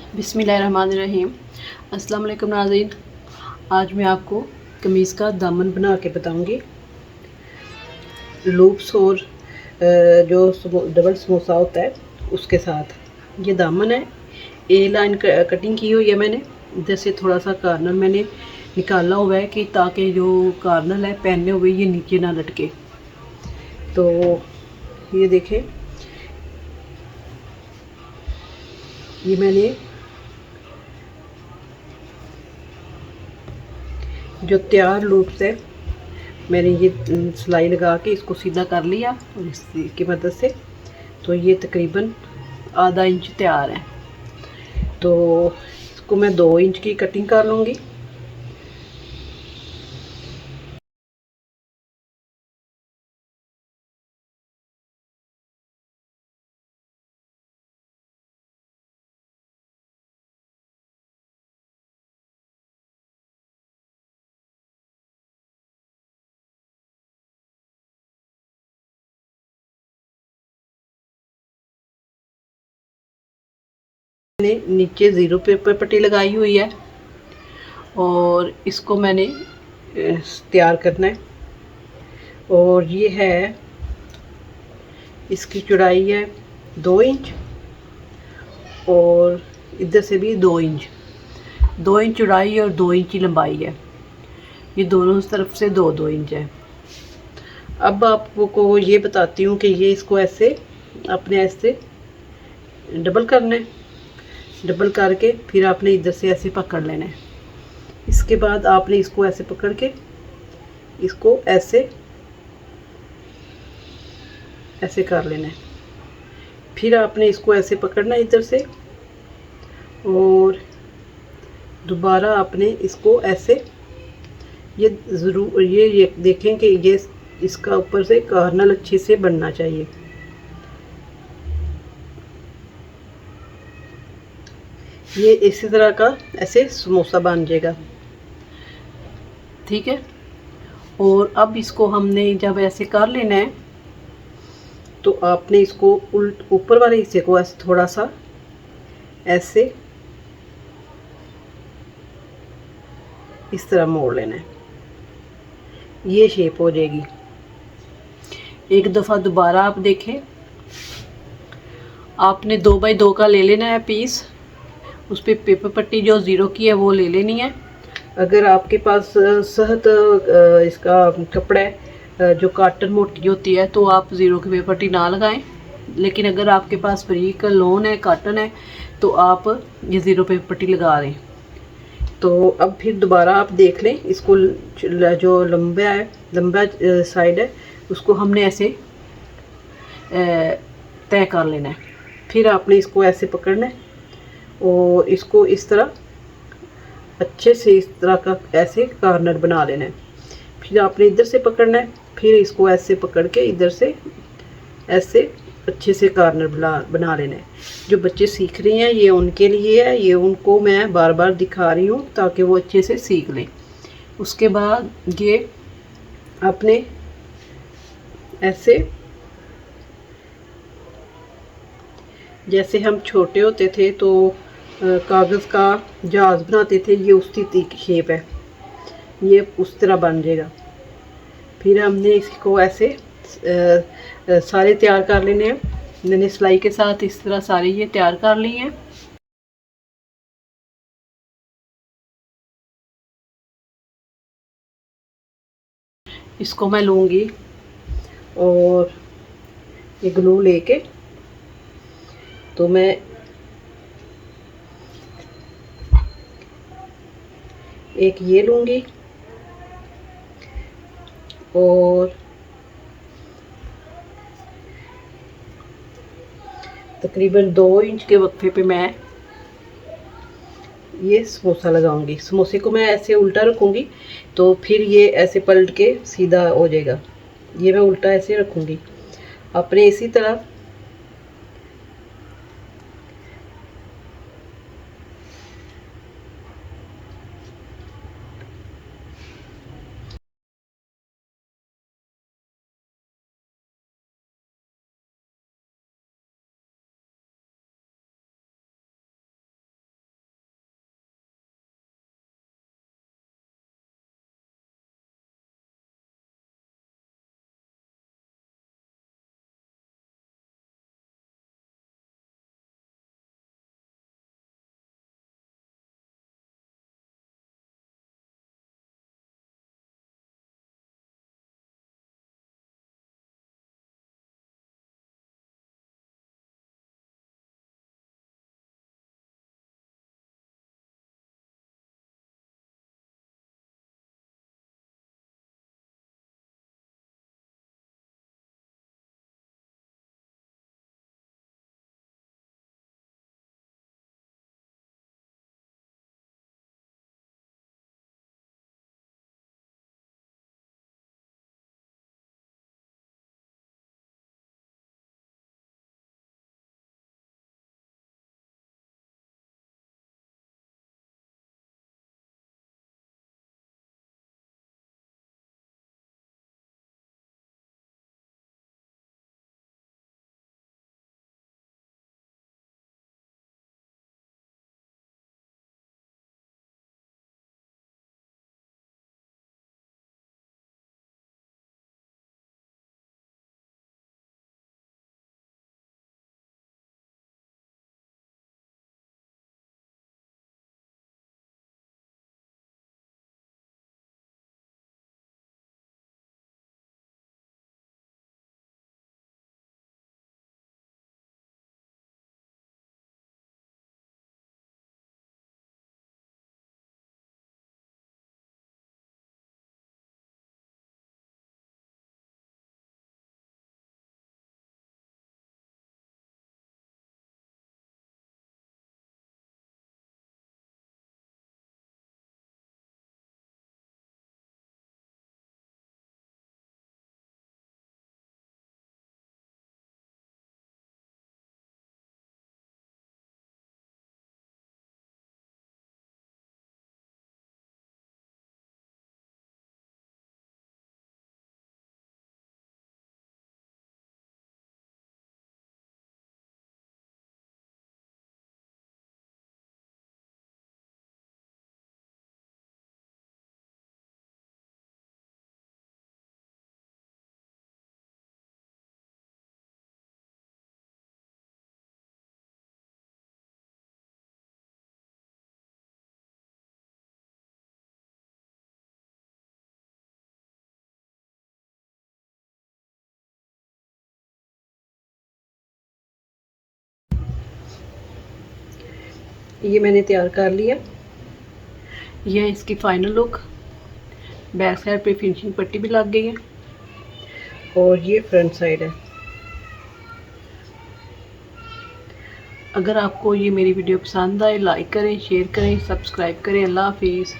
बिस्मिल्लाहिर्रहमानिर्रहीम। अस्सलाम वालेकुम नाज़रीन। आज मैं आपको कमीज़ का दामन बना के बताऊंगी। लूप्स और जो डबल समोसा होता है उसके साथ ये दामन है। ए लाइन कटिंग की हुई है मैंने। इधर से थोड़ा सा कार्नर मैंने निकाला हुआ है कि ताकि जो कार्नर है पहने हुए ये नीचे ना लटके। तो ये देखें, ये मैंने जो तैयार लूप्स है मैंने ये सिलाई लगा के इसको सीधा कर लिया और इसकी मदद से तो ये तकरीबन आधा इंच तैयार है। तो इसको मैं 2 इंच की कटिंग कर लूँगी। मैंने नीचे ज़ीरो पेपर पट्टी लगाई हुई है और इसको मैंने तैयार करना है। और ये है, इसकी चौड़ाई है 2 इंच और इधर से भी 2 इंच, 2 इंच चौड़ाई और 2 इंच की लंबाई है। ये दोनों तरफ से 2-2 इंच है। अब आपको ये बताती हूँ कि ये इसको ऐसे अपने ऐसे डबल करना है। डबल करके फिर आपने इधर से ऐसे पकड़ लेना है। इसके बाद आपने इसको ऐसे पकड़ के इसको ऐसे ऐसे कर लेना है। फिर आपने इसको ऐसे पकड़ना है इधर से और दोबारा आपने इसको ऐसे, ये ज़रूर ये देखें कि ये इसका ऊपर से कार्नर अच्छे से बनना चाहिए। ये इसी तरह का ऐसे समोसा बन जाएगा, ठीक है। और अब इसको हमने जब ऐसे कर लेना है तो आपने इसको ऊपर वाले हिस्से को ऐसे थोड़ा सा ऐसे इस तरह मोड़ लेना है। ये शेप हो जाएगी। एक दफ़ा दोबारा आप देखें, आपने 2 बाई 2 का ले लेना है पीस। उस पर पेपर पट्टी जो ज़ीरो की है वो ले लेनी है। अगर आपके पास सहत इसका कपड़ा है जो काटन मोटी होती है तो आप ज़ीरो की पेपर पट्टी ना लगाएं। लेकिन अगर आपके पास बारीक लॉन है, काटन है, तो आप ये ज़ीरो पेपर पट्टी लगा दें। तो अब फिर दोबारा आप देख लें, इसको जो लंबा साइड है उसको हमने ऐसे तय कर लेना है। फिर आपने इसको ऐसे पकड़ना है और इसको इस तरह अच्छे से इस तरह का ऐसे कार्नर बना लेना है। फिर आपने इधर से पकड़ना है, फिर इसको ऐसे पकड़ के इधर से ऐसे अच्छे से कार्नर बना लेना है। जो बच्चे सीख रहे हैं ये उनके लिए है, ये उनको मैं बार बार दिखा रही हूँ ताकि वो अच्छे से सीख लें। उसके बाद ये आपने ऐसे, जैसे हम छोटे होते थे तो कागज़ का जहाज़ बनाते थे, ये उसकी शेप है, ये उस तरह बन जाएगा। फिर हमने इसको ऐसे सारे तैयार कर लेने हैं। मैंने सिलाई के साथ इस तरह सारे ये तैयार कर लिए हैं। इसको मैं लूँगी और ये ग्लू लेके तो मैं एक ये लूँगी और तकरीबन 2 इंच के वक्फे पे मैं ये समोसा लगाऊंगी। समोसे को मैं ऐसे उल्टा रखूँगी तो फिर ये ऐसे पलट के सीधा हो जाएगा। ये मैं उल्टा ऐसे रखूँगी। अपने इसी तरह ये मैंने तैयार कर लिया। यह है इसकी फाइनल लुक। बैक साइड पे फिनिशिंग पट्टी भी लग गई है और ये फ्रंट साइड है। अगर आपको ये मेरी वीडियो पसंद आए लाइक करें, शेयर करें, सब्सक्राइब करें। अल्लाह हाफिज़।